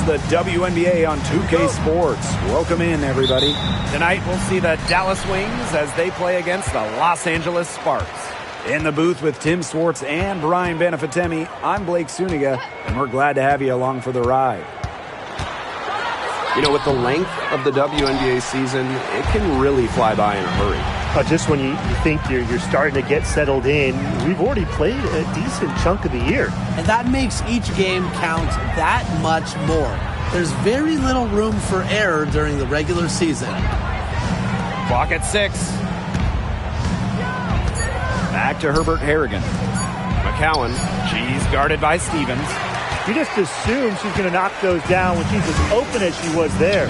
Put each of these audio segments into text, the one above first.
the WNBA on 2K Sports. Welcome in, everybody. Tonight we'll see the Dallas Wings as they play against the Los Angeles Sparks. In the booth with Tim Swartz and Brian Benefitemi, I'm Blake Suniga, and we're glad to have you along for the ride. You know, with the length of the WNBA season, it can really fly by in a hurry. Just when you think you're starting to get settled in, we've already played a decent chunk of the year. And that makes each game count that much more. There's very little room for error during the regular season. Clock at 6. Back to Herbert Harrigan. McCowan. She's guarded by Stevens. You just assume she's going to knock those down when she's as open as she was there.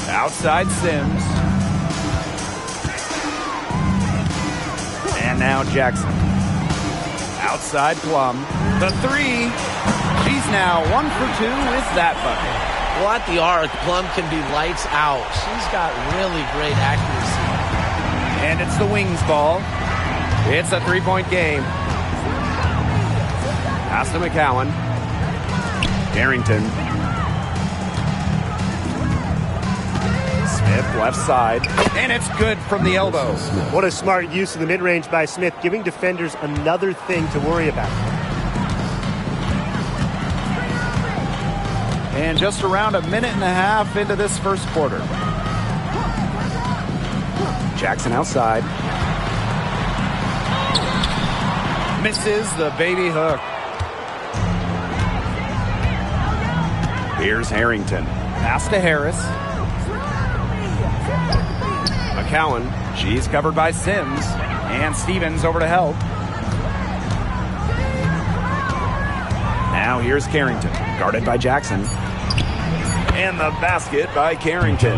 Outside Sims. And now Jackson. Outside Plum. The 3. She's now 1 for 2 with that bucket. Well, at the arc, Plum can be lights out. She's got really great accuracy. And it's the Wings ball. It's a 3-point game. Pass to McCowan. Harrington. Smith left side. And it's good from the elbow. What a smart use of the mid-range by Smith, giving defenders another thing to worry about. And just around a minute and a half into this first quarter. Jackson outside. Misses the baby hook. Here's Harrington. Pass to Harris. McCowan. She's covered by Sims. And Stevens over to help. Now here's Carrington, guarded by Jackson. And the basket by Carrington.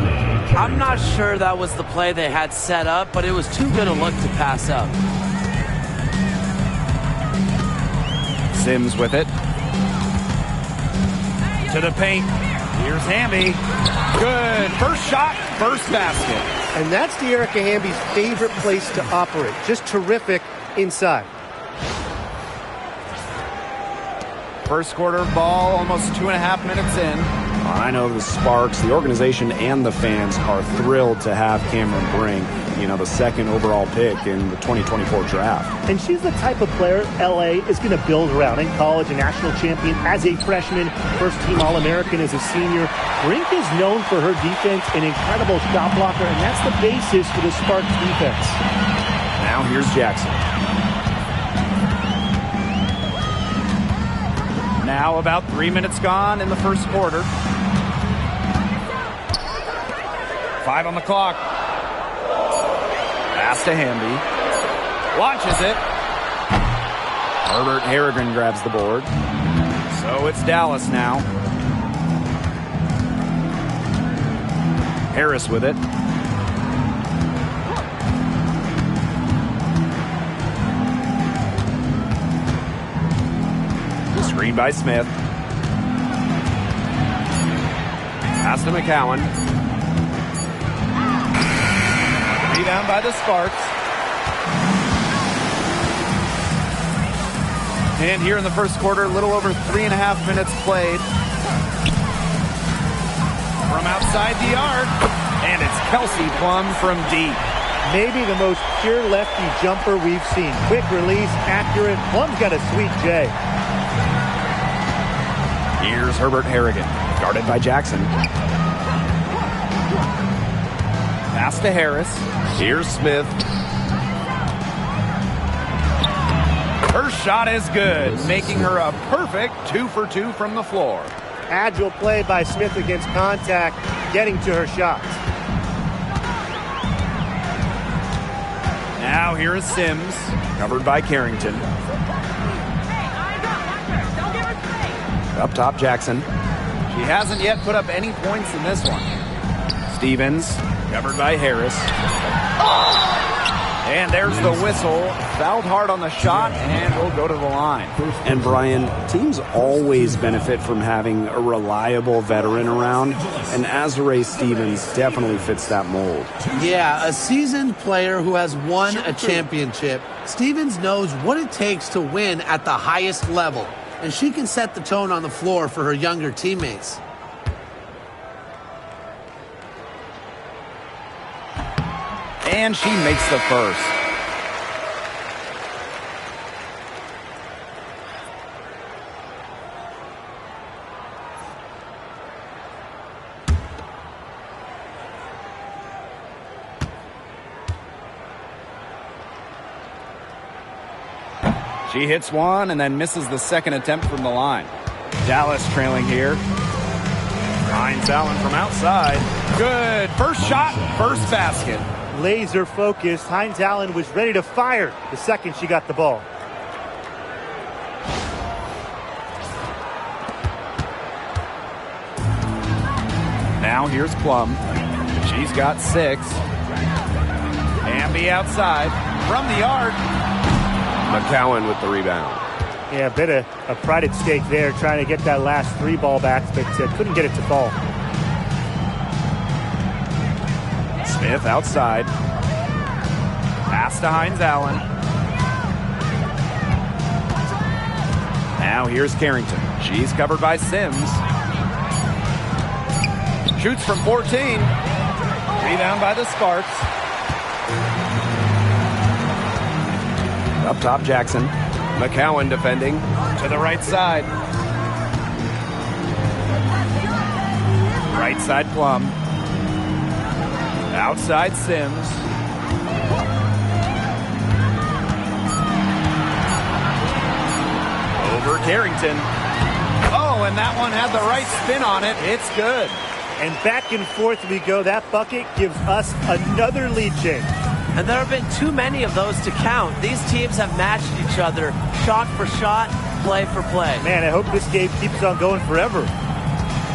I'm not sure that was the play they had set up, but it was too good a look to pass up. Sims with it. To the paint. Here's Hamby. Good. First shot, first basket. And that's De'Erica Hamby's favorite place to operate. Just terrific inside. First quarter of ball, almost 2.5 minutes in. I know the Sparks, the organization, and the fans are thrilled to have Cameron Brink, the second overall pick in the 2024 draft. And she's the type of player LA is going to build around. In college, a national champion as a freshman, first-team All-American as a senior. Brink is known for her defense, an incredible shot blocker, and that's the basis for the Sparks defense. Now here's Jackson. Now about 3 minutes gone in the first quarter. 5 on the clock. Pass to Hamby. Launches it. Herbert Harrigan grabs the board. So it's Dallas now. Harris with it. Screen by Smith. Pass to McCowan. Rebound by the Sparks. And here in the first quarter, a little over 3.5 minutes played. From outside the arc. And it's Kelsey Plum from deep. Maybe the most pure lefty jumper we've seen. Quick release, accurate. Plum's got a sweet J. Here's Herbert Harrigan, guarded by Jackson. Pass to Harris. Here's Smith. Her shot is good, making her a perfect 2 for 2 from the floor. Agile play by Smith against contact, getting to her shots. Now here is Sims, covered by Carrington. Up top, Jackson. She hasn't yet put up any points in this one. Stevens, covered by Harris. And there's the whistle. Fouled hard on the shot, and will go to the line. And Brian, teams always benefit from having a reliable veteran around, and Azurá Stevens definitely fits that mold. Yeah, a seasoned player who has won a championship. Stevens knows what it takes to win at the highest level. and she can set the tone on the floor for her younger teammates. And she makes the first. She hits one and then misses the second attempt from the line. Dallas trailing here. Hines Allen from outside. Good. First shot, first basket. Laser focused. Hines Allen was ready to fire the second she got the ball. Now here's Plum. She's got 6. Amby outside from the arc. McCowan with the rebound. Yeah, a bit of a pride at stake there, trying to get that last 3 ball back, but couldn't get it to fall. Smith outside. Pass to Hines Allen. Now here's Carrington. She's covered by Sims. Shoots from 14. Rebound by the Sparks. Up top, Jackson. McCowan defending. To the right side. Right side Plum. Outside Sims. Over Carrington. Oh, and that one had the right spin on it. It's good. And back and forth we go. That bucket gives us another lead change. And there have been too many of those to count. These teams have matched each other shot for shot, play for play. Man, I hope this game keeps on going forever.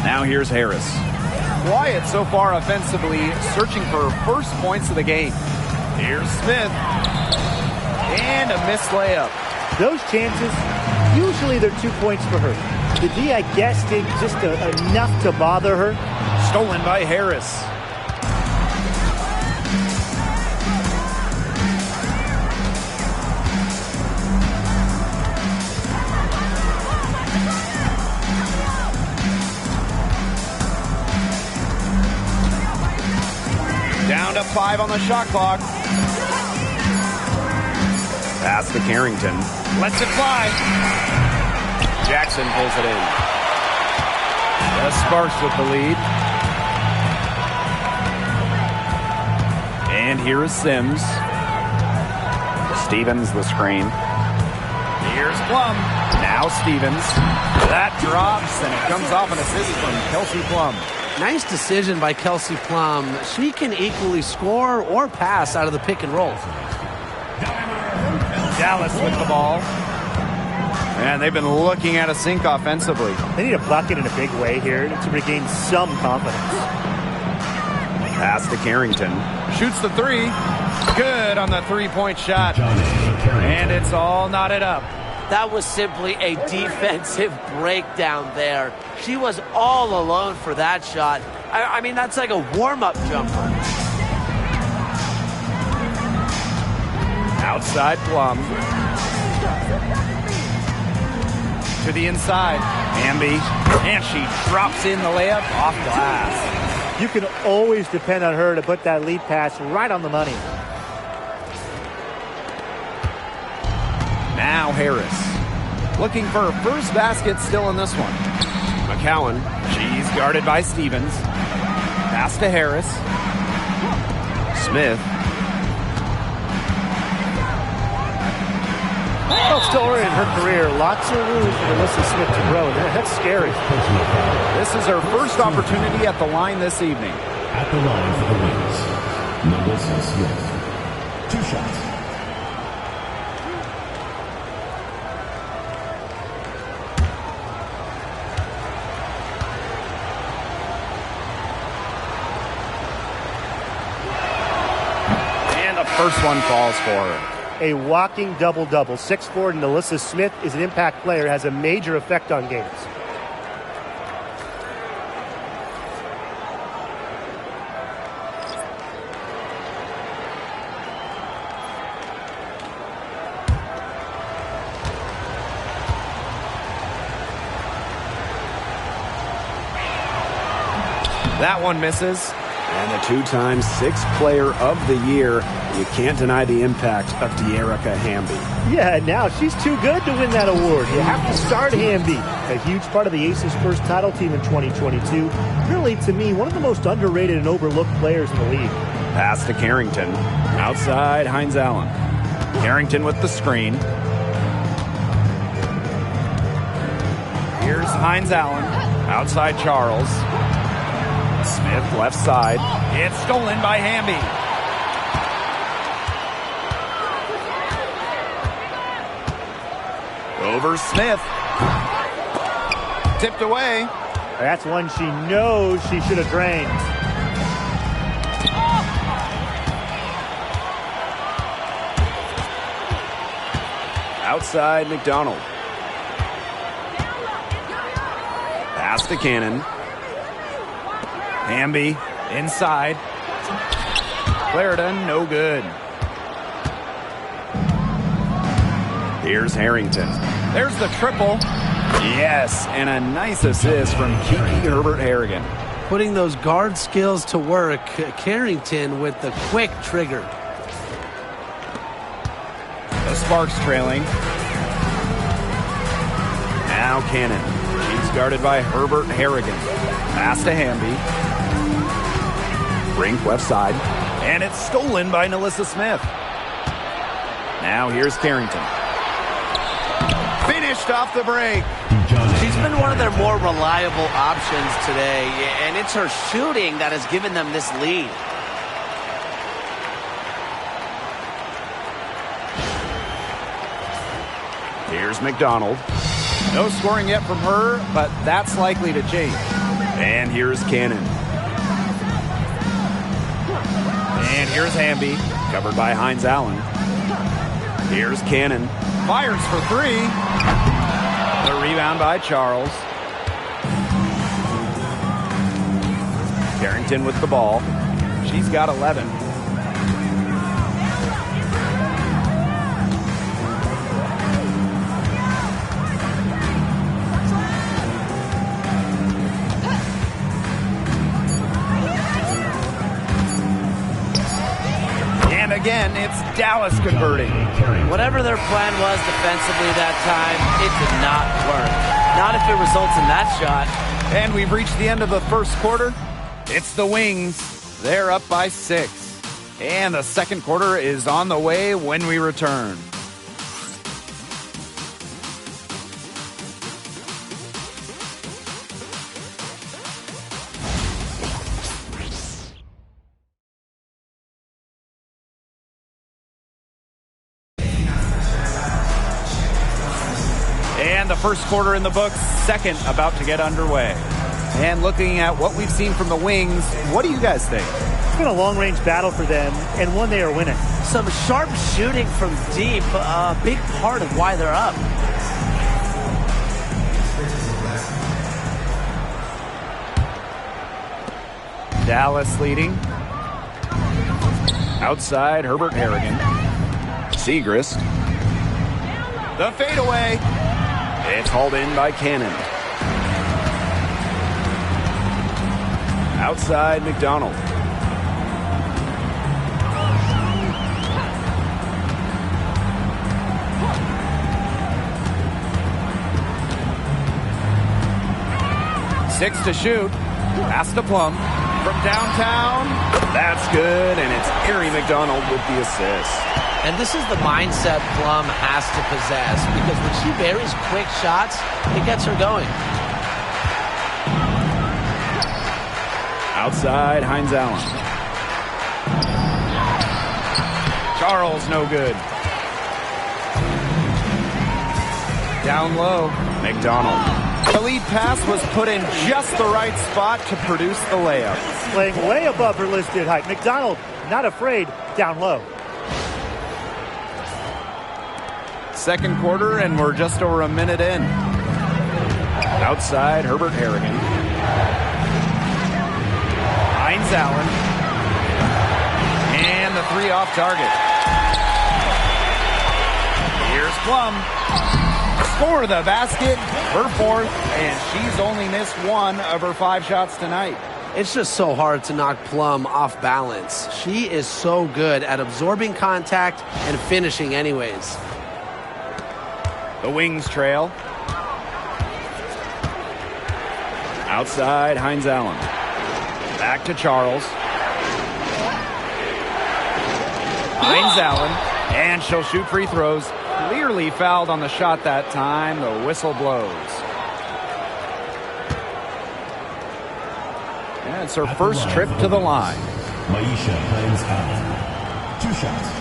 Now here's Harris. Quiet so far offensively, searching for first points of the game. Here's Smith. And a missed layup. Those chances, usually they're 2 points for her. The D, I guess, did just enough to bother her. Stolen by Harris. Down to 5 on the shot clock. Pass to Carrington. Lets it fly. Jackson pulls it in. The Sparks with the lead. And here is Sims. Stevens the screen. Here's Plum. Now Stevens. That drops, and it comes off an assist from Kelsey Plum. Nice decision by Kelsey Plum. She can equally score or pass out of the pick and roll. Dallas with the ball. And they've been looking at a sink offensively. They need a bucket in a big way here to regain some confidence. Pass to Carrington. Shoots the 3. Good on the 3-point shot. And it's all knotted up. That was simply a defensive breakdown there. She was all alone for that shot. I mean, that's like a warm-up jumper. Outside Plum. To the inside. Amby. And she drops in the layup off glass. You can always depend on her to put that lead pass right on the money. Now Harris. Looking for her first basket still in this one. McCowan. She's guarded by Stevens. Pass to Harris. Smith. Well, still early in her career. Lots of room for Alyssa Smith to grow. That's scary. This is her first opportunity at the line this evening. At the line for the wins, Alyssa Smith. 2 shots. And the first one falls for her. A walking double-double. 6'4", and Alyssa Smith is an impact player, has a major effect on games. That one misses. And the two-time sixth player of the year. You can't deny the impact of De'Erica Hamby. Yeah, now she's too good to win that award. You have to start Hamby. A huge part of the Aces' first title team in 2022. Really, to me, one of the most underrated and overlooked players in the league. Pass to Carrington. Outside, Hines Allen. Carrington with the screen. Here's Hines Allen. Outside Charles. Smith left side. It's stolen by Hamby. Over Smith. Tipped away. That's one she knows she should have drained. Outside McDonald. Pass to Cannon. Hamby inside. Clarendon, no good. Here's Harrington. There's the triple. Yes, and a nice assist from Kiki Herbert-Harrigan. Putting those guard skills to work. Carrington with the quick trigger. The Sparks trailing. Now Cannon. She's guarded by Herbert-Harrigan. Pass to Hamby. Brink left side. And it's stolen by Nalissa Smith. Now here's Carrington. Finished off the break. She's been one of their more reliable options today, and it's her shooting that has given them this lead. Here's McDonald. No scoring yet from her, but that's likely to change. And here's Cannon. And here's Hamby. Covered by Hines Allen. Here's Cannon. Fires for three. The rebound by Charles. Carrington with the ball. She's got 11. And again, it's Dallas converting. Whatever their plan was defensively that time, it did not work. Not if it results in that shot. And we've reached the end of the first quarter. It's the Wings. They're up by 6. And the second quarter is on the way when we return. And the first quarter in the books, second about to get underway. And looking at what we've seen from the Wings, what do you guys think? It's been a long-range battle for them, and one they are winning. Some sharp shooting from deep, a big part of why they're up. Dallas leading. Outside, Herbert-Harrigan. Segrist. The fadeaway. It's hauled in by Cannon. Outside McDonald. Six to shoot. Pass to Plum. From downtown. That's good, and it's Erie McDonald with the assist. And this is the mindset Plum has to possess, because when she buries quick shots, it gets her going. Outside, Hines Allen. Charles, no good. Down low. McDonald. The lead pass was put in just the right spot to produce the layup. Playing way above her listed height. McDonald, not afraid, down low. Second quarter, and we're just over a minute in. Outside, Herbert-Harrigan. Hines Allen. And the three off target. Here's Plum. For the basket, her fourth, and she's only missed one of her 5 shots tonight. It's just so hard to knock Plum off balance. She is so good at absorbing contact and finishing anyways. The wings trail. Outside, Hines Allen. Back to Charles. Hines Allen, and she'll shoot free throws. Clearly fouled on the shot that time. The whistle blows. And it's her first trip to the line. Maisha Hines Allen. 2 shots.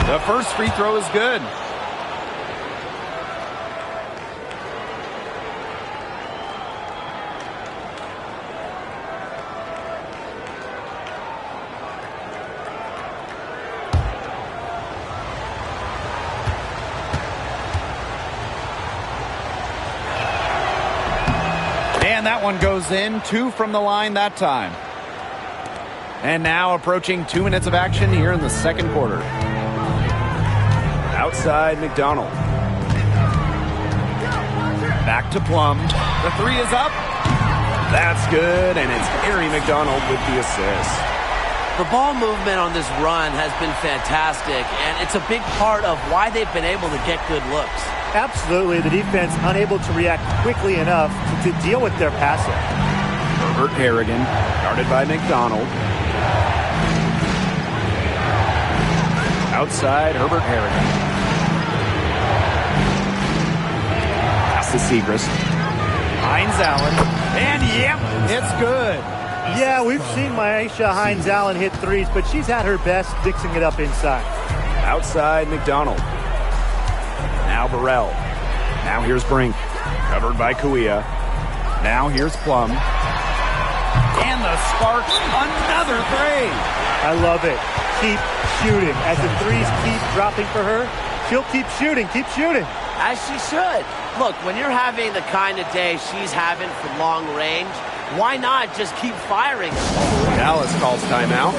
The first free throw is good. And that one goes in. 2 from the line that time. And now approaching 2 minutes of action here in the second quarter. Outside McDonald. Back to Plum. The 3 is up. That's good, and it's Harry McDonald with the assist. The ball movement on this run has been fantastic, and it's a big part of why they've been able to get good looks. Absolutely. The defense unable to react quickly enough to deal with their passing. Herbert Harrigan, guarded by McDonald. Outside, Herbert Harrigan. To Segrist. Hines Allen. And yep, it's good. Yeah, we've seen Maisha Hines Allen hit threes, but she's had her best fixing it up inside. Outside McDonald. Now Burrell. Now here's Brink. Covered by Kuia. Now here's Plum. And the Sparks, another 3. I love it. Keep shooting. As the threes keep dropping for her, she'll keep shooting. Keep shooting. As she should. Look, when you're having the kind of day she's having from long range, why not just keep firing? Dallas calls timeout.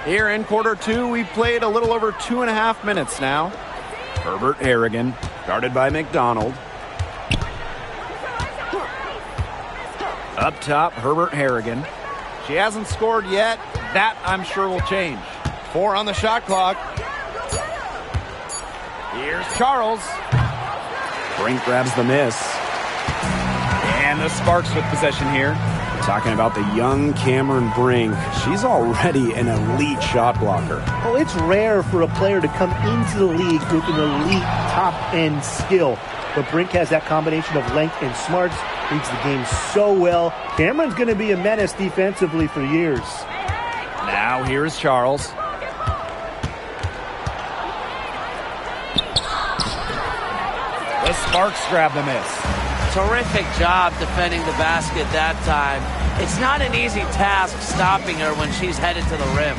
Here in quarter 2, we've played a little over 2.5 minutes now. Herbert Harrigan, guarded by McDonald. Up top, Herbert Harrigan. She hasn't scored yet. That, I'm sure, will change. 4 on the shot clock. Here's Charles. Brink grabs the miss. And the Sparks with possession here. We're talking about the young Cameron Brink. She's already an elite shot blocker. Well, it's rare for a player to come into the league with an elite top-end skill. But Brink has that combination of length and smarts, reads the game so well. Cameron's going to be a menace defensively for years. Now here's Charles. Sparks grab the miss. Terrific job defending the basket that time. It's not an easy task stopping her when she's headed to the rim.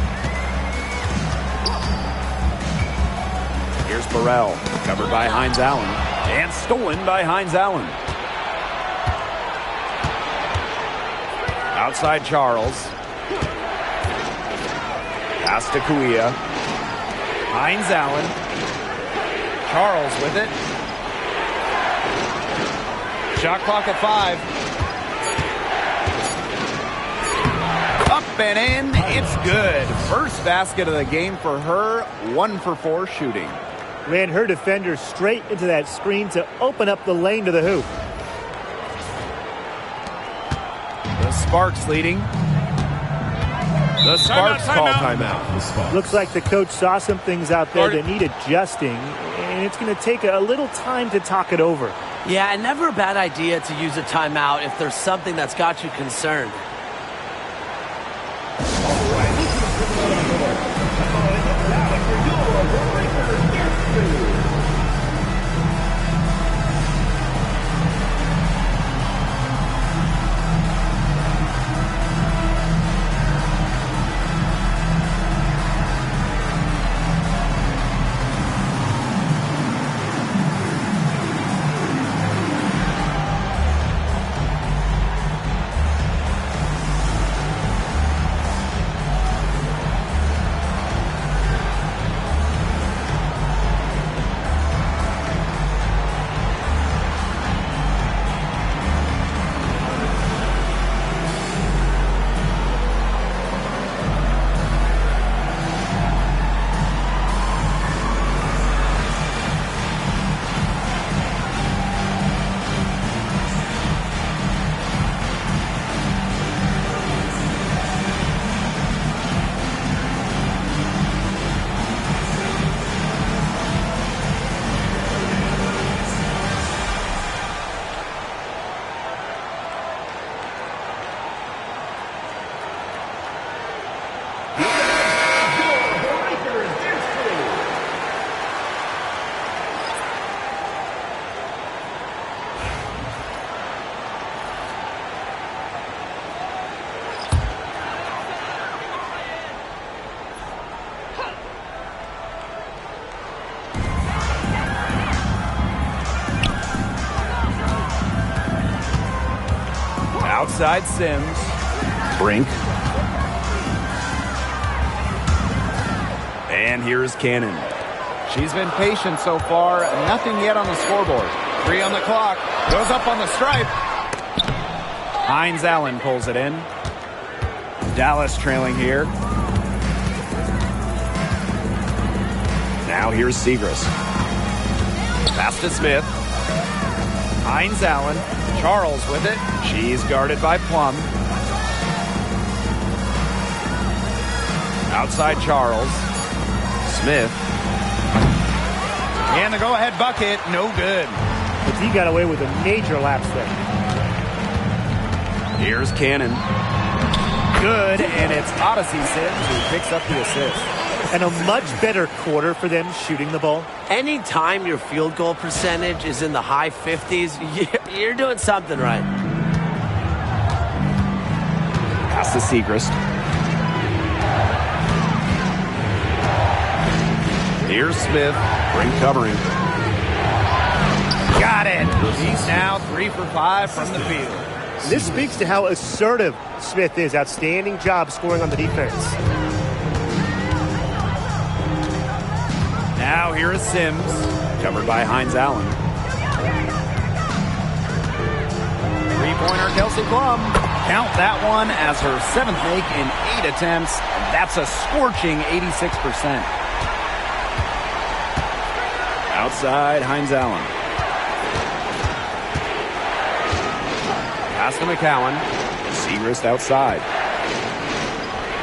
Here's Burrell, covered by Hines Allen, and stolen by Hines Allen. Outside Charles. Pass to Kuia. Hines Allen. Charles with it. Shot clock at 5. Up and in. It's good. First basket of the game for her. 1 for 4 shooting. Ran her defender straight into that screen to open up the lane to the hoop. The Sparks leading. The Sparks call timeout. Looks like the coach saw some things out there that need adjusting, and it's going to take a little time to talk it over. Yeah, and never a bad idea to use a timeout if there's something that's got you concerned. Outside Sims. Brink. And here's Cannon. She's been patient so far. Nothing yet on the scoreboard. 3 on the clock. Goes up on the stripe. Hines Allen pulls it in. Dallas trailing here. Now here's Segrist. Pass to Smith. Hines Allen. Charles with it. She's guarded by Plum. Outside Charles. Smith. And the go-ahead bucket, no good. But he got away with a major lapse there. Here's Cannon. Good, and it's Odyssey Sims who picks up the assist. And a much better quarter for them shooting the ball. Anytime your field goal percentage is in the high 50s, you're doing something right. Pass to Segrist. Here's Smith. Brink covering. Got it. He's now 3 for 5 from the field. This speaks to how assertive Smith is. Outstanding job scoring on the defense. Now here is Sims. Covered by Hines Allen. Three-pointer Kelsey Plum. Count that one as her 7th make in 8 attempts. That's a scorching 86%. Outside Hines Allen. Pass to McCowan. Segrist outside.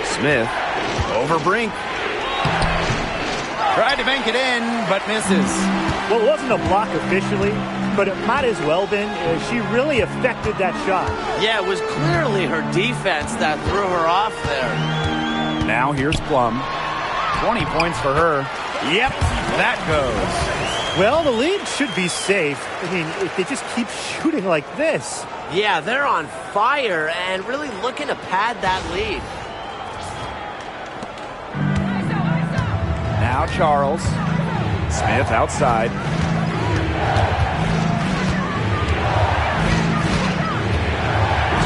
Smith over Brink. Tried to bank it in, but misses. Well, it wasn't a block officially, but it might as well been. She really affected that shot. Yeah, it was clearly her defense that threw her off there. Now here's Plum. 20 points for her. Yep, that goes. Well, the lead should be safe. I mean, if they just keep shooting like this. Yeah, they're on fire and really looking to pad that lead. Now Charles. Smith outside.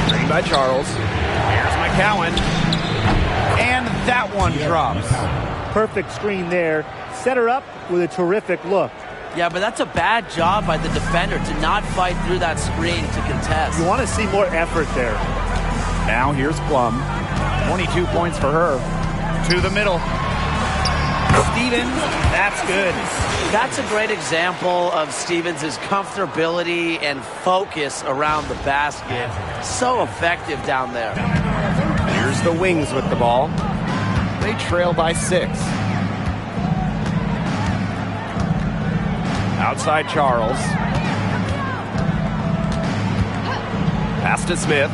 Screen by Charles. Here's McCowan. And that one drops. Perfect screen there. Set her up with a terrific look. Yeah, but that's a bad job by the defender to not fight through that screen to contest. You want to see more effort there. Now here's Plum. 22 points for her. To the middle. Stevens, that's good. That's a great example of Stevens' comfortability and focus around the basket. So effective down there. Here's the Wings with the ball. They trail by 6. Outside Charles. Pass to Smith.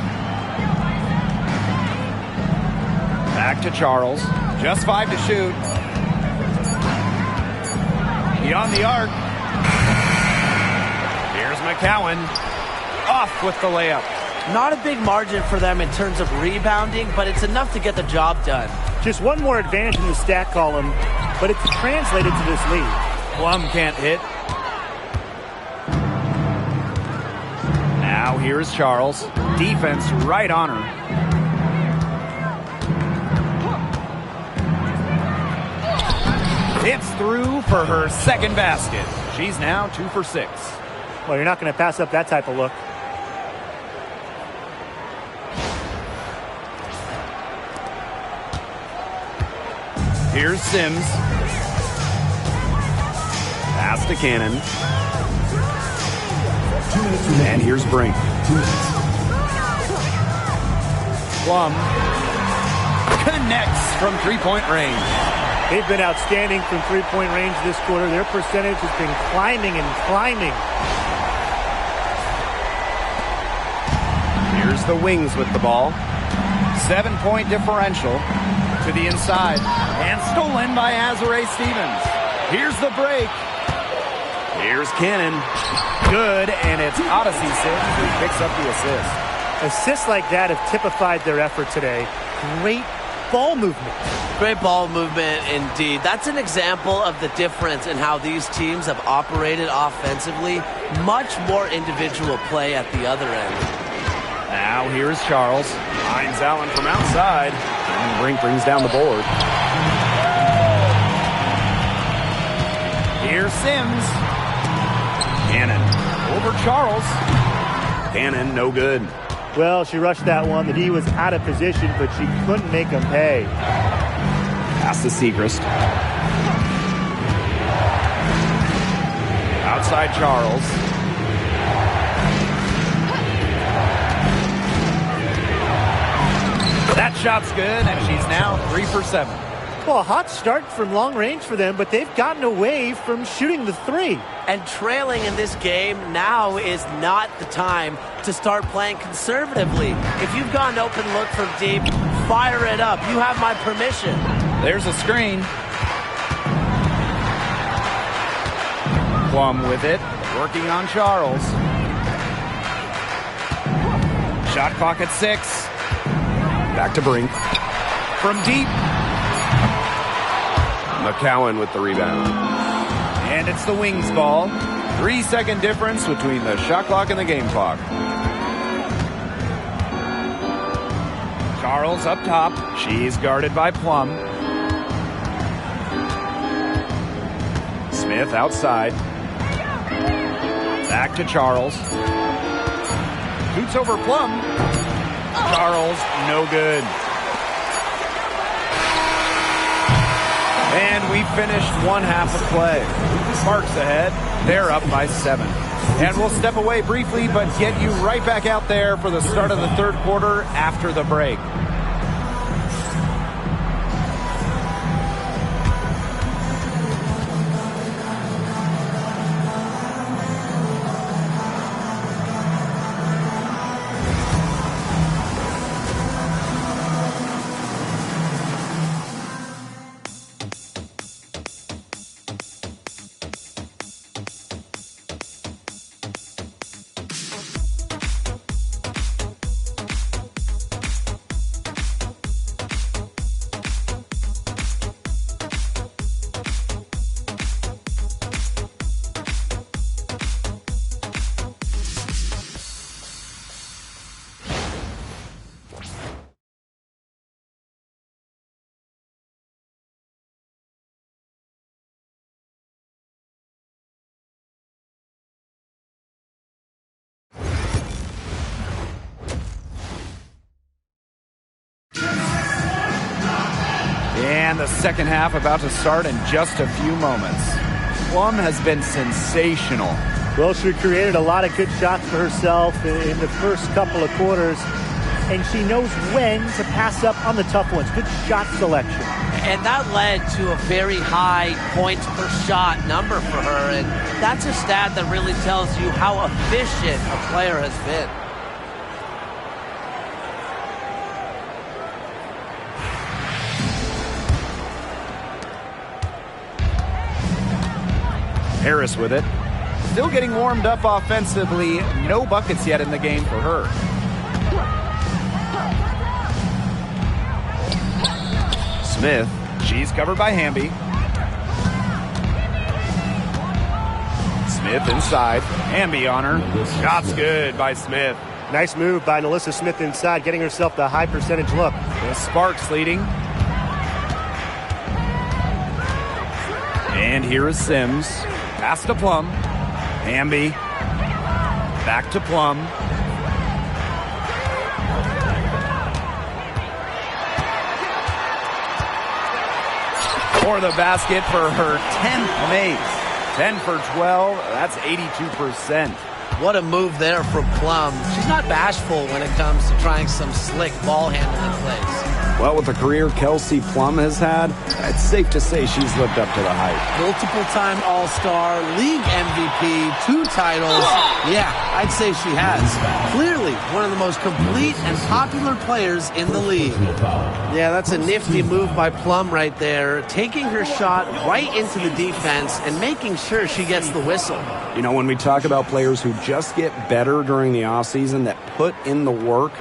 Back to Charles. Just 5 to shoot. Beyond the arc. Here's McCowan. Off with the layup. Not a big margin for them in terms of rebounding, but it's enough to get the job done. Just one more advantage in the stat column, but it's translated to this lead. Plum can't hit. Now here's Charles. Defense right on her. It's through for her second basket. She's now 2 for 6. Well, you're not going to pass up that type of look. Here's Sims. Pass to Cannon. And here's Brink. Plum connects from three-point range. They've been outstanding from three-point range this quarter. Their percentage has been climbing and climbing. Here's the Wings with the ball. 7-point differential to the inside. And stolen by Azare Stevens. Here's the break. Here's Cannon. Good, and it's Odyssey Sims who picks up the assist. Assists like that have typified their effort today. Great ball movement. Great ball movement indeed. That's an example of the difference in how these teams have operated offensively. Much more individual play at the other end. Now here's Charles. Finds Allen from outside. And Brink brings down the board. Here's Sims. Cannon over Charles. Cannon, no good. Well, she rushed that one. The D was out of position, but she couldn't make them pay. Pass to Segrist. Outside Charles. That shot's good, and she's now 3 for 7. Well, a hot start from long range for them, but they've gotten away from shooting the three. And trailing in this game now is not the time to start playing conservatively. If you've got an open look from deep, fire it up. You have my permission. There's a screen. Plum with it, working on Charles. Shot clock at 6. Back to Brink. From deep. McCowan with the rebound. And it's the Wings ball. 3-second difference between the shot clock and the game clock. Charles up top. She's guarded by Plum. Smith outside. Back to Charles. Shoots over Plum. Charles, no good. And we finished one half of play. Sparks ahead. They're up by 7. And we'll step away briefly, but get you right back out there for the start of the third quarter after the break. And the second half about to start in just a few moments. Plum has been sensational. Well, she created a lot of good shots for herself in the first couple of quarters, and she knows when to pass up on the tough ones. Good shot selection. And that led to a very high points per shot number for her, and that's a stat that really tells you how efficient a player has been. Harris with it. Still getting warmed up offensively. No buckets yet in the game for her. Smith. She's covered by Hamby. Smith inside. Hamby on her. Shot's good by Smith. Nice move by Nalissa Smith inside, getting herself the high percentage look. The Sparks leading. And here is Sims. Pass to Plum. Hamby. Back to Plum. For the basket for her 10th make. 10 for 12. That's 82%. What a move there from Plum. She's not bashful when it comes to trying some slick ball handling plays. Well, with the career Kelsey Plum has had, it's safe to say she's lived up to the hype. Multiple-time All-Star, league MVP, 2 titles. Yeah, I'd say she has. Clearly, one of the most complete and popular players in the league. Yeah, that's a nifty move by Plum right there, taking her shot right into the defense and making sure she gets the whistle. You know, when we talk about players who just get better during the offseason, that put in the work,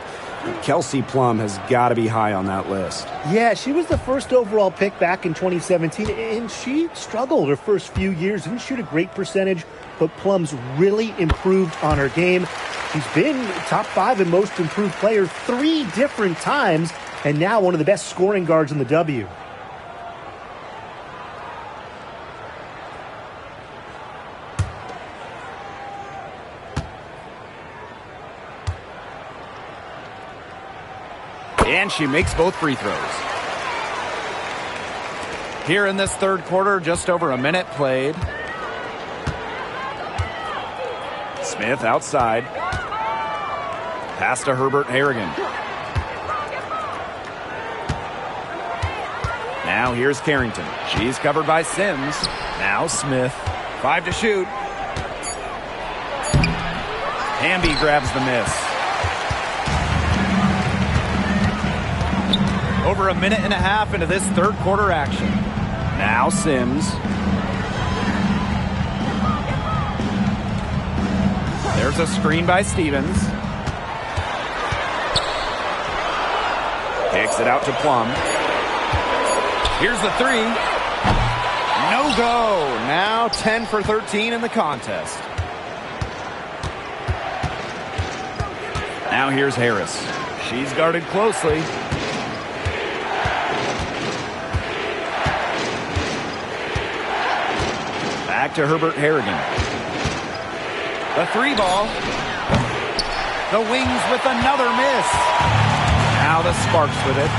Kelsey Plum has got to be high on that list. Yeah, she was the first overall pick back in 2017, and she struggled her first few years. Didn't shoot a great percentage, but Plum's really improved on her game. She's been top 5 in most improved player 3 different times, and now one of the best scoring guards in the W. And she makes both free throws. Here in this third quarter, just over a minute played. Smith outside. Pass to Herbert Harrigan. Now here's Carrington. She's covered by Sims. Now Smith. 5 to shoot. Hamby grabs the miss. Over a minute and a half into this third quarter action. Now Sims. There's a screen by Stevens. Kicks it out to Plum. Here's the 3. No go. Now 10 for 13 in the contest. Now here's Harris. She's guarded closely. Back to Herbert Harrigan. The 3 ball. The Wings with another miss. Now the Sparks with it.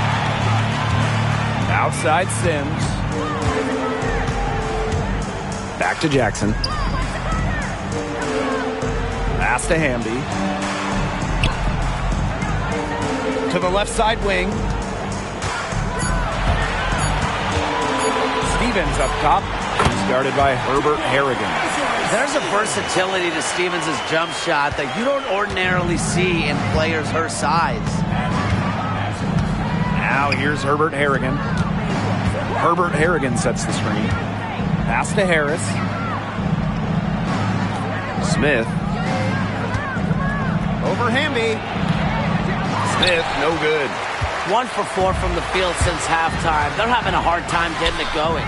Outside Sims. Back to Jackson. Pass to Hamby. To the left side wing. Stevens up top. He's guarded by Herbert Harrigan. There's a versatility to Stevens' jump shot that you don't ordinarily see in players her size. Now here's Herbert Harrigan. Herbert Harrigan sets the screen. Pass to Harris. Smith. Over Hamby. Smith, no good. 1 for 4 from the field since halftime. They're having a hard time getting it going.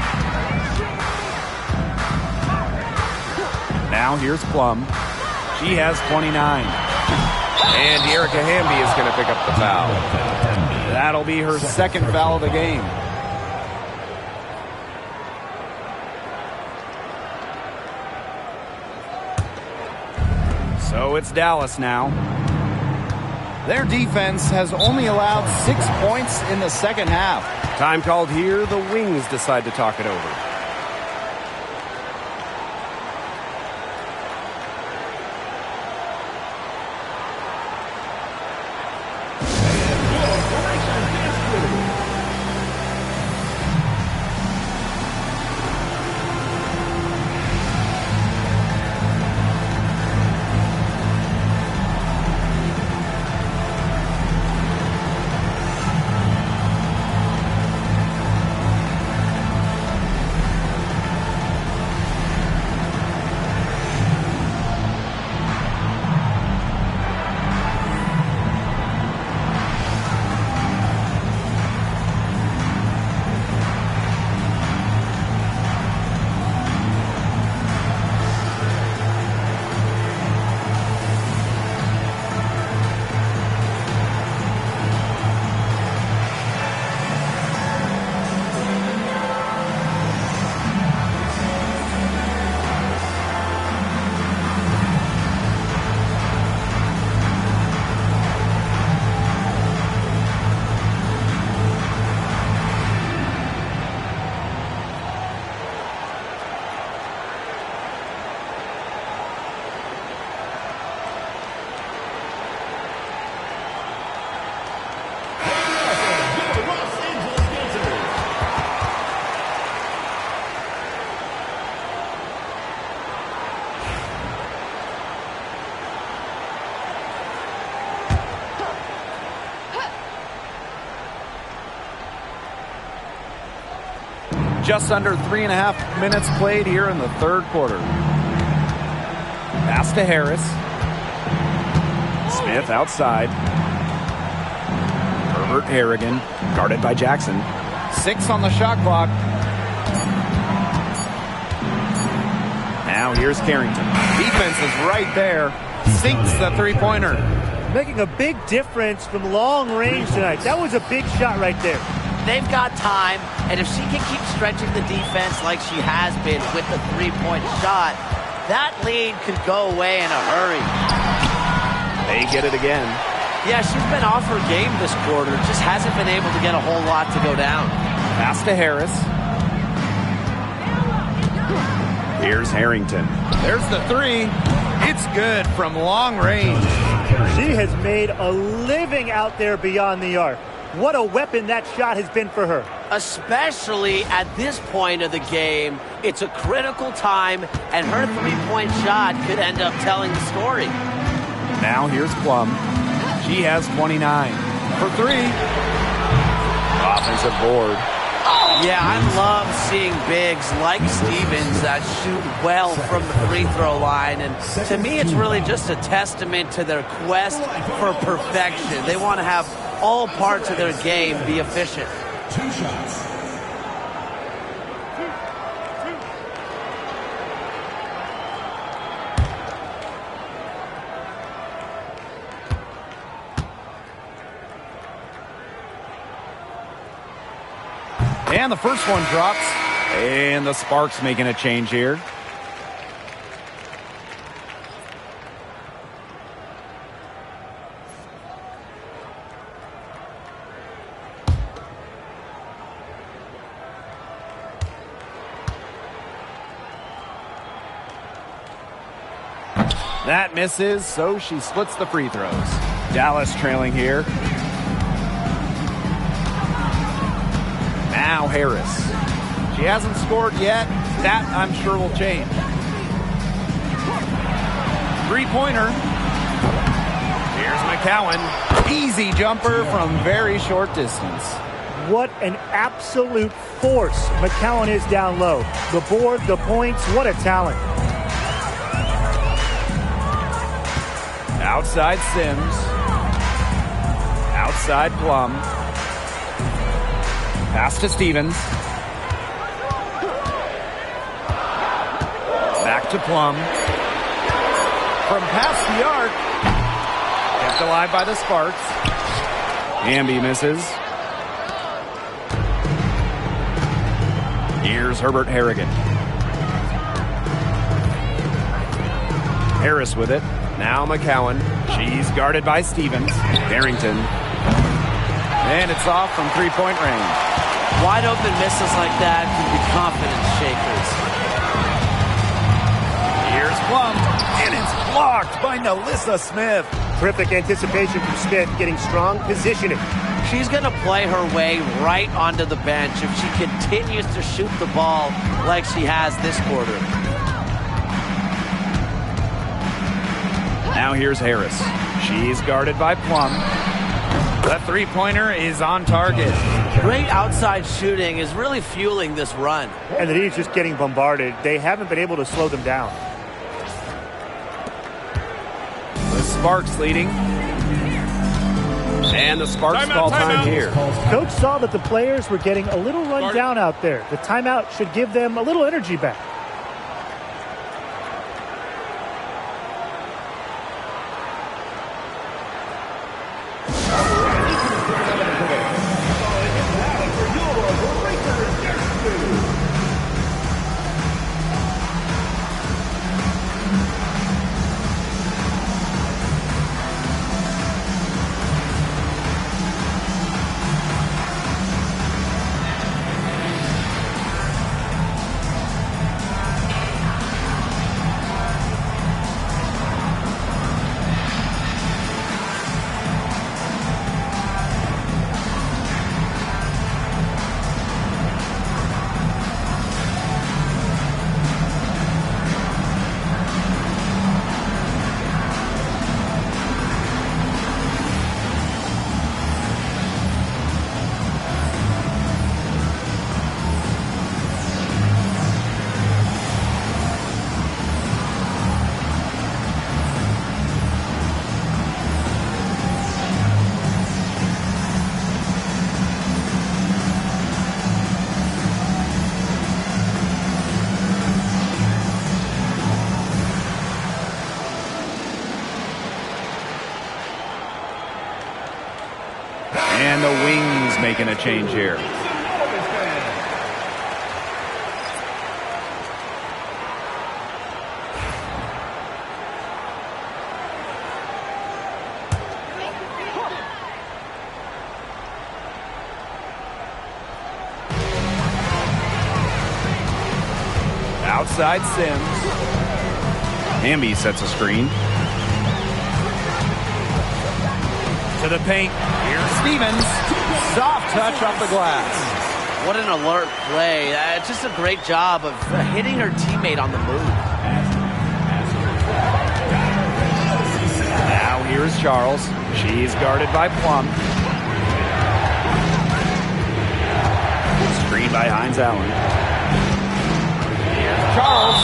Now here's Plum. She has 29. And Erica Hamby is going to pick up the foul. That'll be her second foul of the game. So it's Dallas now. Their defense has only allowed 6 points in the second half. Time called here. The Wings decide to talk it over. Just under 3.5 minutes played here in the third quarter. Pass to Harris. Smith outside. Herbert Harrigan, guarded by Jackson. 6 on the shot clock. Now here's Carrington. Defense is right there. Sinks the three-pointer. Making a big difference from long range tonight. That was a big shot right there. They've got time, and if she can keep stretching the defense like she has been with the three-point shot, that lead could go away in a hurry. They get it again. Yeah, she's been off her game this quarter. Just hasn't been able to get a whole lot to go down. Pass to Harris. Here's Harrington. There's the three. It's good from long range. She has made a living out there beyond the arc. What a weapon that shot has been for her. Especially at this point of the game, it's a critical time, and her three-point shot could end up telling the story. Now here's Plum. She has 29. For 3. Offensive board. Yeah, I love seeing bigs like Stevens that shoot well from the free throw line. And to me, it's really just a testament to their quest for perfection. They want to have all parts of their game be efficient. 2 shots. And the first one drops. And the Sparks making a change here. That misses, so she splits the free throws. Dallas trailing here. Now Harris. She hasn't scored yet. That, I'm sure, will change. Three-pointer. Here's McCowan. Easy jumper from very short distance. What an absolute force McCowan is down low. The board, the points, what a talent. Outside Sims. Outside Plum. Pass to Stevens. Back to Plum. From past the arc. Kept alive by the Sparks. Amby misses. Here's Herbert Harrigan. Harris with it. Now McCowan. She's guarded by Stevens. Carrington. And it's off from three-point range. Wide open misses like that can be confidence shakers. Here's Plum, and it's blocked by Nalissa Smith. Terrific anticipation from Smith, getting strong positioning. She's going to play her way right onto the bench if she continues to shoot the ball like she has this quarter. Now here's Harris. She's guarded by Plum. The three-pointer is on target. Great outside shooting is really fueling this run. And the Heat is just getting bombarded. They haven't been able to slow them down. The Sparks leading. And the Sparks call time here. Coach saw that the players were getting a little run down out there. The timeout should give them a little energy back. And the Wings making a change here. Outside Sims. Hamby sets a screen. To the paint. Here's Stevens. Soft touch off the glass. What an alert play. Just a great job of hitting her teammate on the move. Now here's Charles. She's guarded by Plum. Screen by Hines Allen. Here's Charles.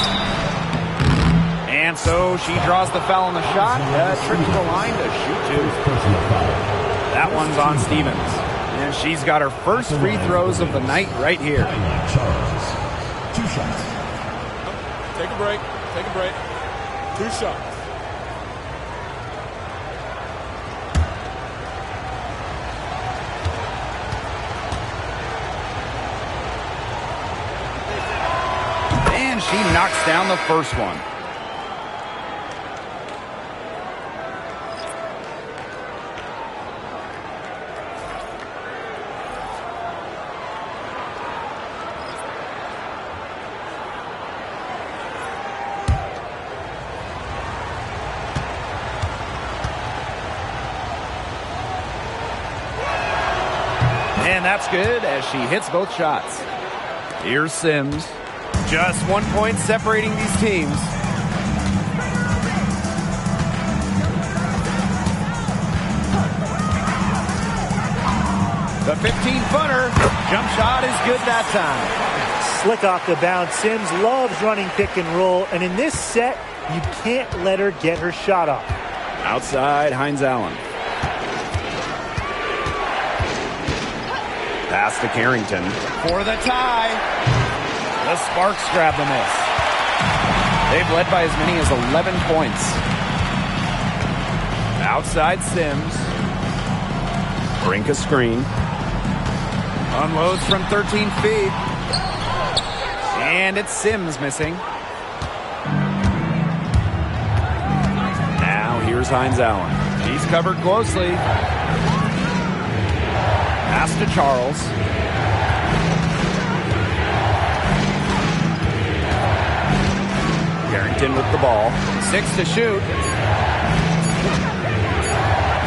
And so she draws the foul on the shot. Trip to the line to shoot two. That one's on Stevens. And she's got her first free throws of the night right here. Charles. 2 shots. Take a break. Take a break. 2 shots. And she knocks down the first one. And that's good as she hits both shots. Here's Sims. Just 1 point separating these teams. The 15-footer. Jump shot is good that time. Slick off the bounce. Sims loves running pick and roll. And in this set, you can't let her get her shot off. Outside, Hines Allen. Pass to Carrington. For the tie. The Sparks grab the miss. They've led by as many as 11 points. Outside Sims. Brink a screen. Unloads from 13 feet. And it's Sims missing. Now Here's Hines Allen. He's covered closely. Pass to Charles. Carrington with the ball. 6 to shoot.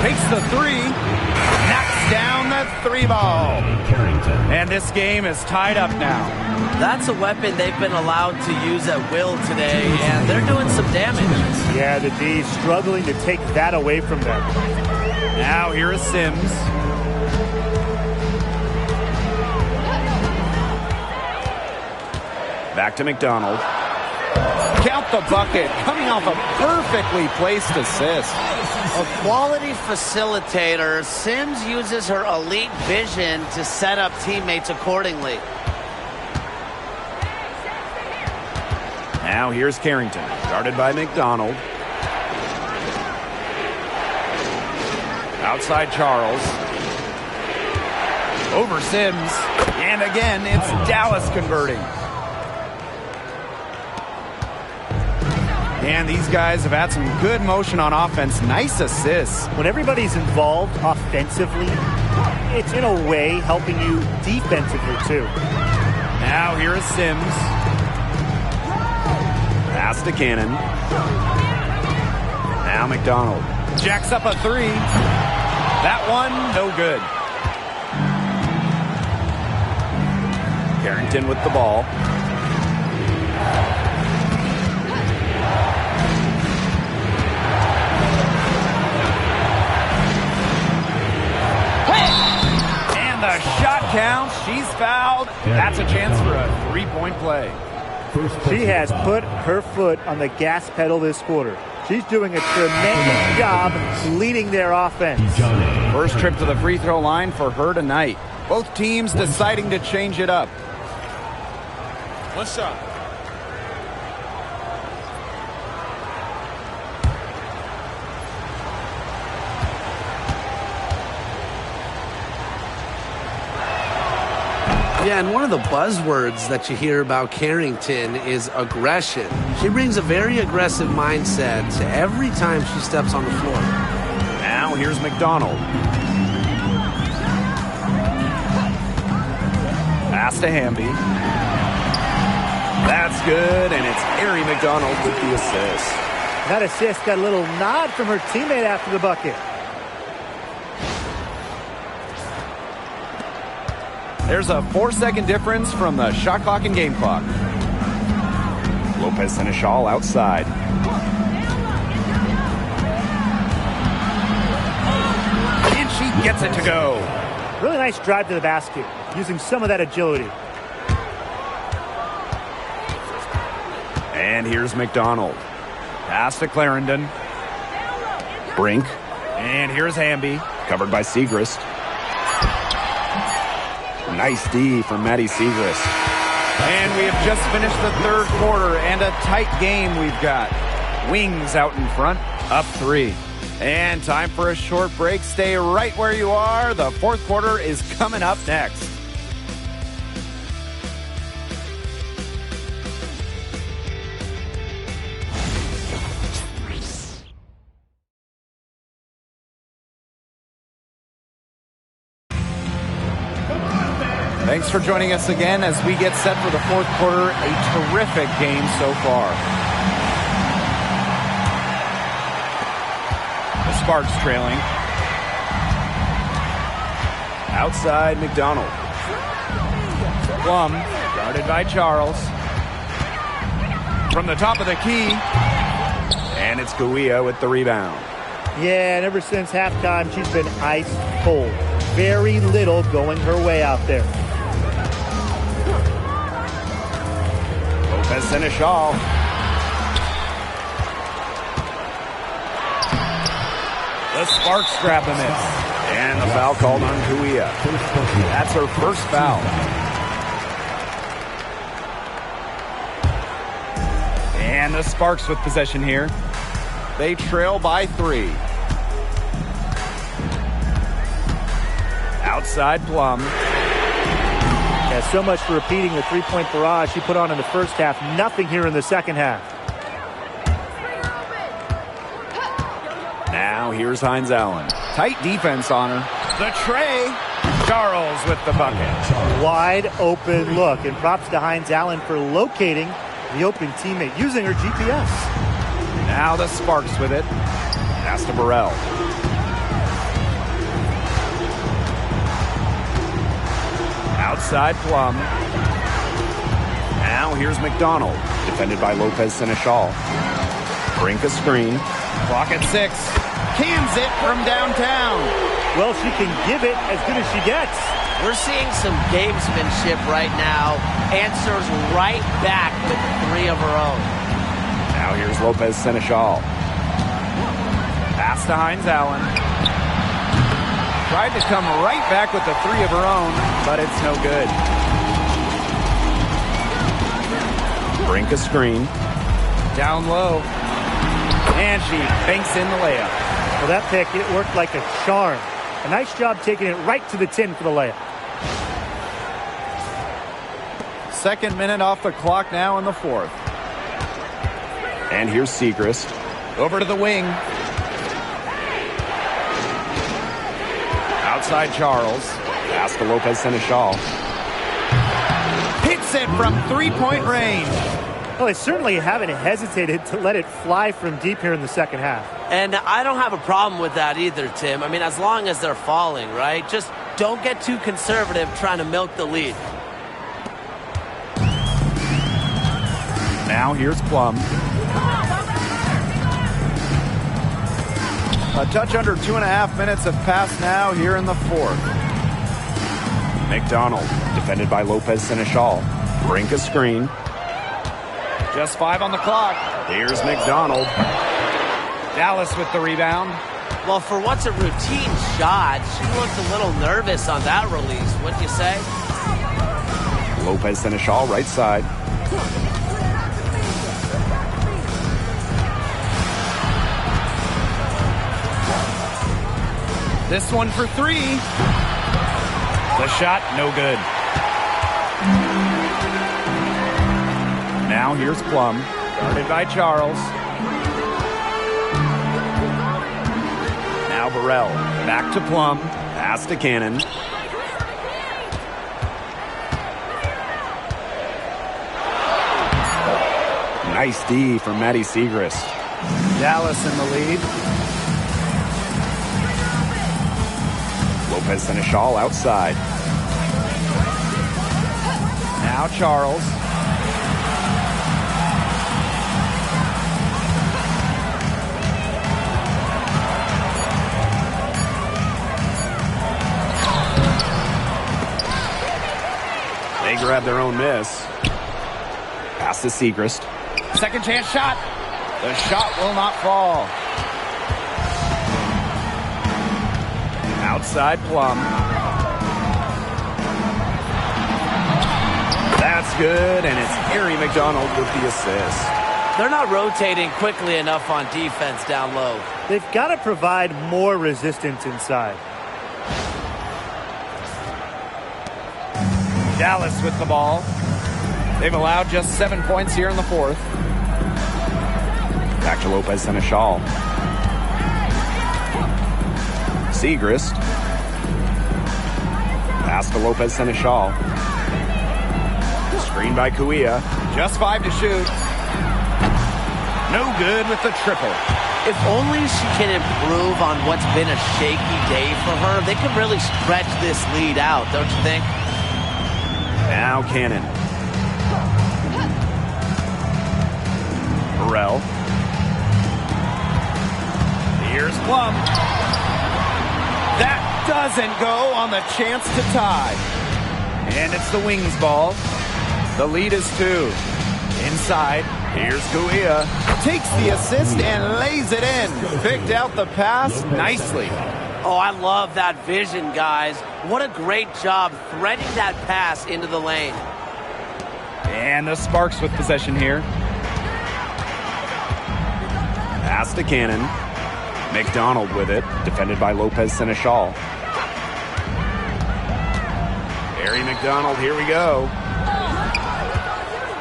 Takes the 3. Knocks down the 3 ball. And this game is tied up now. That's a weapon they've been allowed to use at will today, and they're doing some damage. Yeah, the D struggling to take that away from them. Now here is Sims. Back to McDonald. Count the bucket, coming off a perfectly placed assist. A quality facilitator, Sims uses her elite vision to set up teammates accordingly. Now here's Carrington, guarded by McDonald. Outside Charles. Over Sims. And again, it's Dallas converting. And these guys have had some good motion on offense. Nice assists. When everybody's involved offensively, it's in a way helping you defensively too. Now here is Sims. Pass to Cannon. Now McDonald. Jacks up a 3. That one, no good. Carrington with the ball. And the shot counts. She's fouled. That's a chance for a 3-point play. She has put her foot on the gas pedal this quarter. She's doing a tremendous job leading their offense. First trip to the free throw line for her tonight. Both teams deciding to change it up. One shot. Yeah, and one of the buzzwords that you hear about Carrington is aggression. She brings a very aggressive mindset to every time she steps on the floor. Now here's McDonald. Pass to Hamby. That's good, and it's Ari McDonald with the assist. That assist got a little nod from her teammate after the bucket. There's a 4-second difference from the shot clock and game clock. Lopez Seneschal outside. And she gets it to go. Really nice drive to the basket, using some of that agility. And here's McDonald. Pass to Clarendon. Brink. And here's Hamby, covered by Segrist. Nice D from Maddie Segrist. And we have just finished the third quarter, and a tight game we've got. Wings out in front, up 3. And time for a short break. Stay right where you are. The fourth quarter is coming up next. Thanks for joining us again as we get set for the fourth quarter. A terrific game so far. The Sparks trailing. Outside McDonald. Plum, guarded by Charles. From the top of the key. And it's Gouia with the rebound. Yeah, and ever since halftime, she's been ice cold. Very little going her way out there. Lopez Seneschal. The Sparks grab the miss. And the foul called on Gouia. That's her first foul. And the Sparks with possession here. They trail by 3. Outside Plum. Yeah, so much for repeating the three-point barrage she put on in the first half. Nothing here in the second half. Now here's Hines Allen. Tight defense on her. The tray. Charles with the bucket. Wide open look. And props to Hines Allen for locating the open teammate using her GPS. Now the Sparks with it. Pass to Burrell. Outside Plum. Now here's McDonald. Defended by Lopez Seneschal. Brink a screen. Clock at 6. Cans it from downtown. Well, she can give it as good as she gets. We're seeing some gamesmanship right now. Answers right back with 3 of her own. Now here's Lopez Seneschal. Pass to Hines Allen. Tried to come right back with the 3 of her own, but it's no good. Brink a screen. Down low. And she banks in the layup. Well, that pick, it worked like a charm. A nice job taking it right to the tin for the layup. Second minute off the clock now in the 4th. And here's Segrist. Over to the wing. Outside Charles. Pass to Lopez Seneschal. Hits it from 3-point range. Well, they certainly haven't hesitated to let it fly from deep here in the second half. And I don't have a problem with that either, Tim. I mean, as long as they're falling, right? Just don't get too conservative trying to milk the lead. Now here's Plum. A touch under 2.5 minutes have passed now here in the 4th. McDonald. Defended by Lopez Seneschal. Brink a screen. Just 5 on the clock. Here's McDonald. Dallas with the rebound. Well, for what's a routine shot, she looked a little nervous on that release, wouldn't you say? Lopez Seneschal, right side. This one for 3. The shot, no good. Now here's Plum. Guarded by Charles. Now Burrell. Back to Plum. Pass to Cannon. Nice D from Maddie Segrist. Dallas in the lead. Lopez Seneschal outside. Now Charles. They grab their own miss. Pass to Segrist. Second chance shot. The shot will not fall. Outside Plum. That's good, and it's Harry McDonald with the assist. They're not rotating quickly enough on defense down low. They've got to provide more resistance inside. Dallas with the ball. They've allowed just 7 points here in the 4th. Back to Lopez Seneschal. Segrist. Pass to Lopez Seneschal. Screen by Kuia. Just 5 to shoot. No good with the triple. If only she can improve on what's been a shaky day for her, they could really stretch this lead out, don't you think? Now Cannon. Burrell. Here's Plum. That doesn't go on the chance to tie. And it's the Wings ball. The lead is 2. Inside. Here's Kuia. Takes the assist and lays it in. Picked out the pass nicely. Oh, I love that vision, guys. What a great job threading that pass into the lane. And the Sparks with possession here. Pass to Cannon. McDonald with it. Defended by Lopez Seneschal. Harry McDonald, here we go.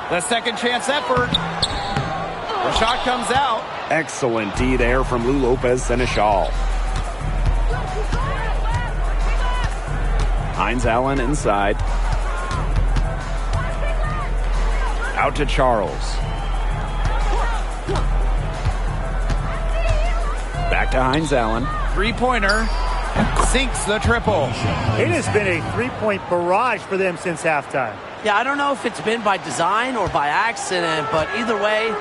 The second chance effort. The shot comes out. Excellent D there from Lou Lopez Seneschal. Hines Allen inside. Out to Charles. Back to Hines Allen. Three-pointer. Sinks the triple. It has been a three-point barrage for them since halftime. Yeah, I don't know if it's been by design or by accident, but either way,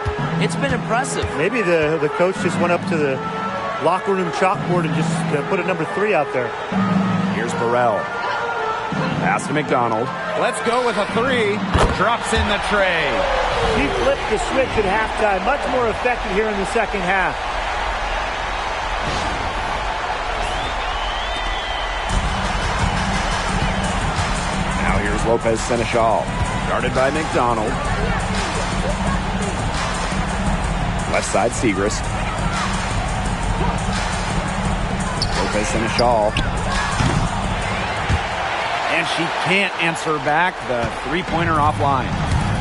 it's been impressive. Maybe the coach just went up to the locker room chalkboard and just put a number 3 out there. Here's Burrell. Pass to McDonald. Let's go with a 3. Drops in the tray. He flipped the switch at halftime. Much more effective here in the second half. Now here's Lopez Seneschal. Guarded by McDonald. Left side Segrist. Lopez Seneschal. And she can't answer back the three-pointer offline.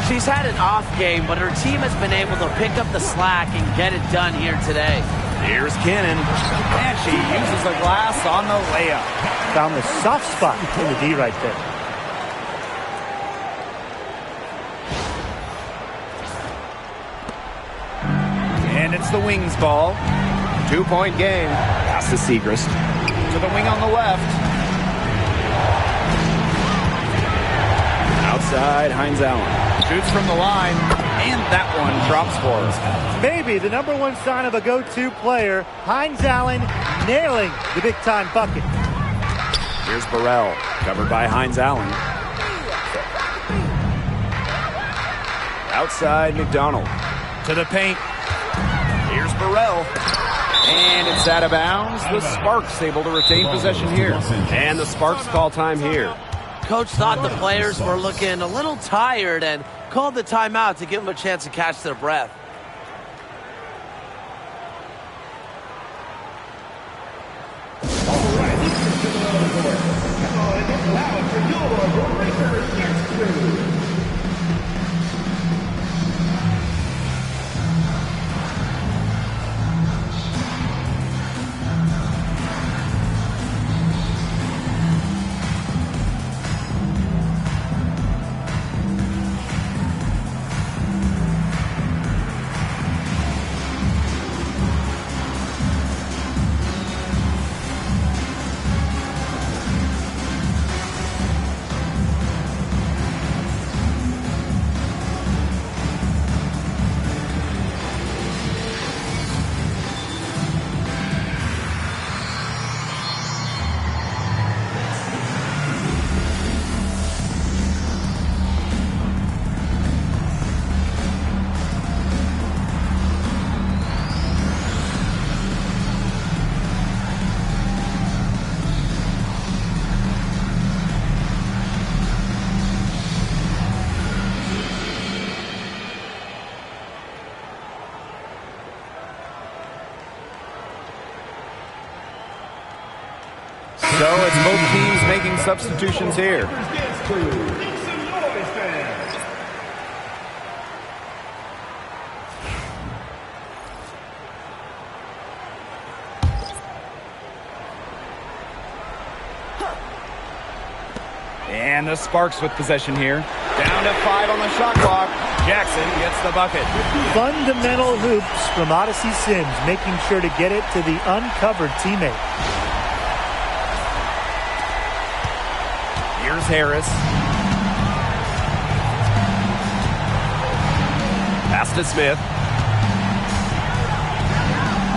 She's had an off game, but her team has been able to pick up the slack and get it done here today. Here's Cannon. And she uses the glass on the layup. Found the soft spot in the D right there. And it's the Wings ball. 2-point game. Pass to Segrist. To the wing on the left. Outside, Hines Allen. Shoots from the line. And that one drops for her. Maybe the number 1 sign of a go-to player, Hines Allen nailing the big-time bucket. Here's Burrell. Covered by Hines Allen. Outside, McDonald. To the paint. Here's Burrell. And it's out of bounds. The Sparks able to retain possession here. And the Sparks call time here. Coach thought the players were looking a little tired and called the timeout to give them a chance to catch their breath. So it's both teams making substitutions here. And the Sparks with possession here. Down to 5 on the shot clock. Jackson gets the bucket. Fundamental hoops from Odyssey Sims, making sure to get it to the uncovered teammate. Here's Harris. Pass to Smith.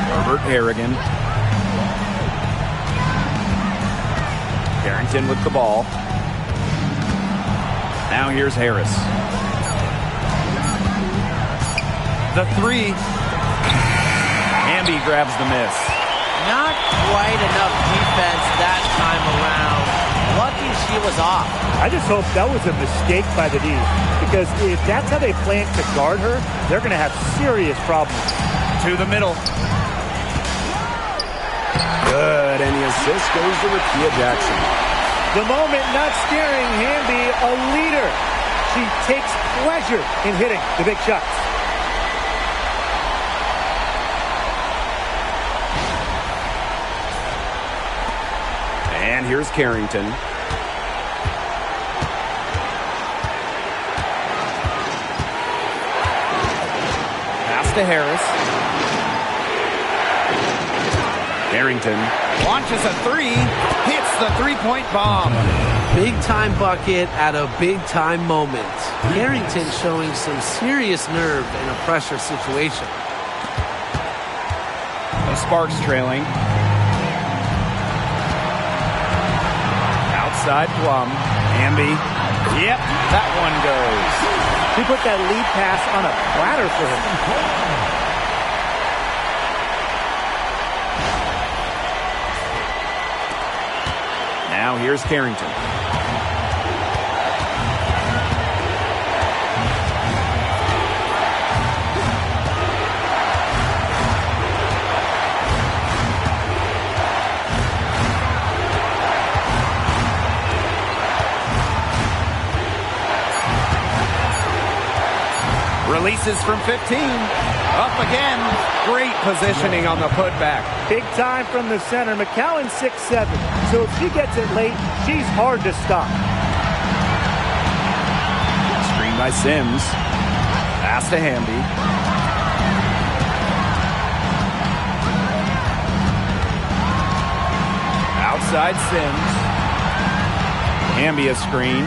Herbert Harrigan. Carrington with the ball. Now here's Harris. The 3. Hamby grabs the miss. Not quite enough defense that time around. Lucky she was off. I just hope that was a mistake by the D, because if that's how they plan to guard her, they're going to have serious problems. To the middle. Good, and the assist goes to Rakia Jackson. The moment not scaring Hamby, a leader. She takes pleasure in hitting the big shots. And here's Carrington. Pass to Harris. Carrington Launches a three. Hits the three-point bomb. Big-time bucket at a big-time moment. Carrington showing some serious nerve in a pressure situation. The Sparks trailing. Outside Plum. Hamby. Yep, that one goes. He put that lead pass on a platter for him. Now here's Carrington. Releases from 15. Up again. Great positioning on the putback. Big time from the center. McCowan 6'7". So if she gets it late, she's hard to stop. Screen by Sims. Pass to Hamby. Outside Sims. Hamby a screen.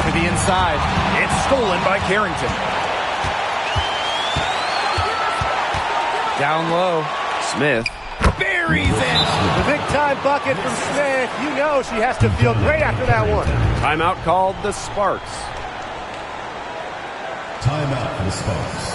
To the inside. It's stolen by Carrington. Down low. Smith. Buries it. The big time bucket from Smith. You know she has to feel great after that one. Timeout called the Sparks. Timeout for the Sparks.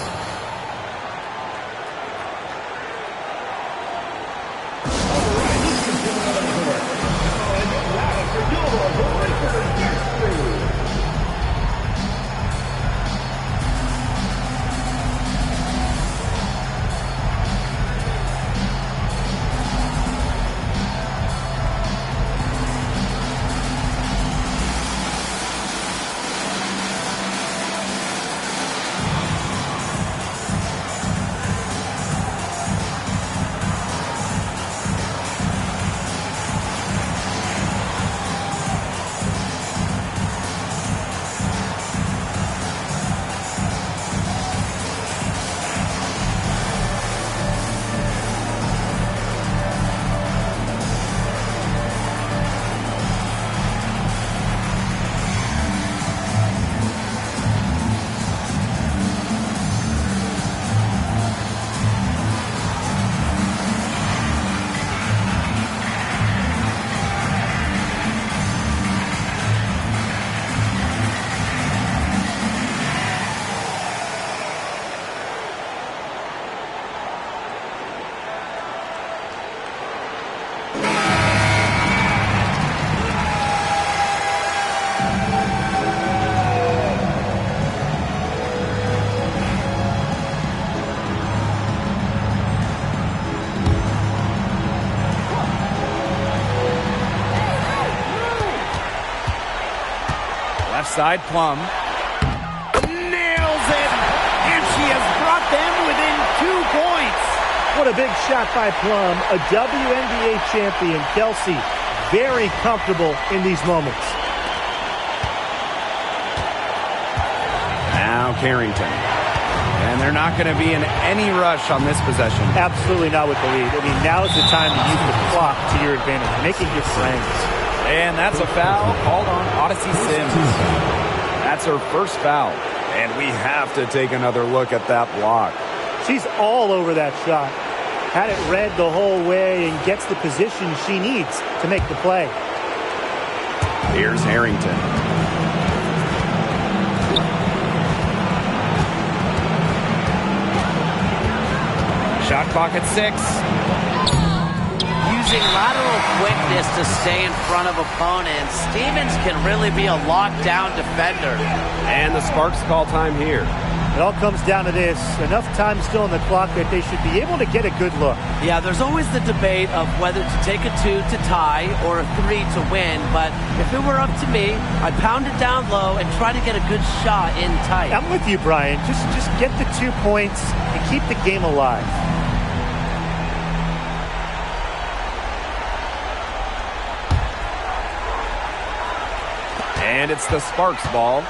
Left side, Plum. Nails it! And she has brought them within 2 points. What a big shot by Plum. A WNBA champion, Kelsey, very comfortable in these moments. Now Carrington. And they're not going to be in any rush on this possession. Absolutely not with the lead. I mean, now is the time to use the clock to your advantage. Make it your friends. And that's a foul called on Odyssey Sims. That's her first foul. And we have to take another look at that block. She's all over that shot. Had it read the whole way and gets the position she needs to make the play. Here's Harrington. Shot clock at 6. Using lateral quickness to stay in front of opponents, Stevens can really be a lockdown defender. And the Sparks call time here. It all comes down to this. Enough time still on the clock that they should be able to get a good look. Yeah, there's always the debate of whether to take a 2 to tie or a 3 to win. But if it were up to me, I'd pound it down low and try to get a good shot in tight. I'm with you, Brian. Just get the 2 points and keep the game alive. And it's the Sparks ball.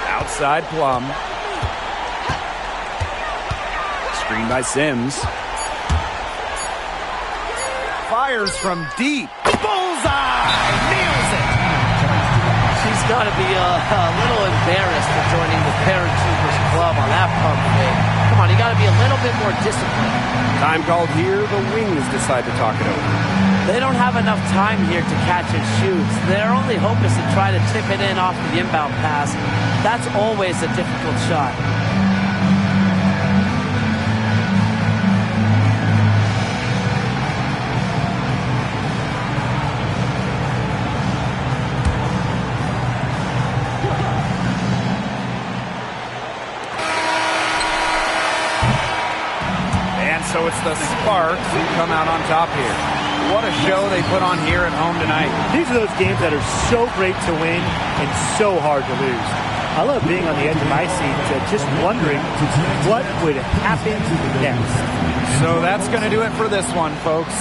Outside Plum. Screen by Sims. Fires from deep. Bullseye! Nails it! She's got to be a little embarrassed for joining the Paratroopers Club on that pump fake. Come on, you got to be a little bit more disciplined. Time called here. The Wings decide to talk it over. They don't have enough time here to catch and shoot. Their only hope is to try to tip it in off the inbound pass. That's always a difficult shot. So it's the Sparks who come out on top here. What a show they put on here at home tonight. These are those games that are so great to win and so hard to lose. I love being on the edge of my seat, just wondering what would happen next. So that's going to do it for this one, folks.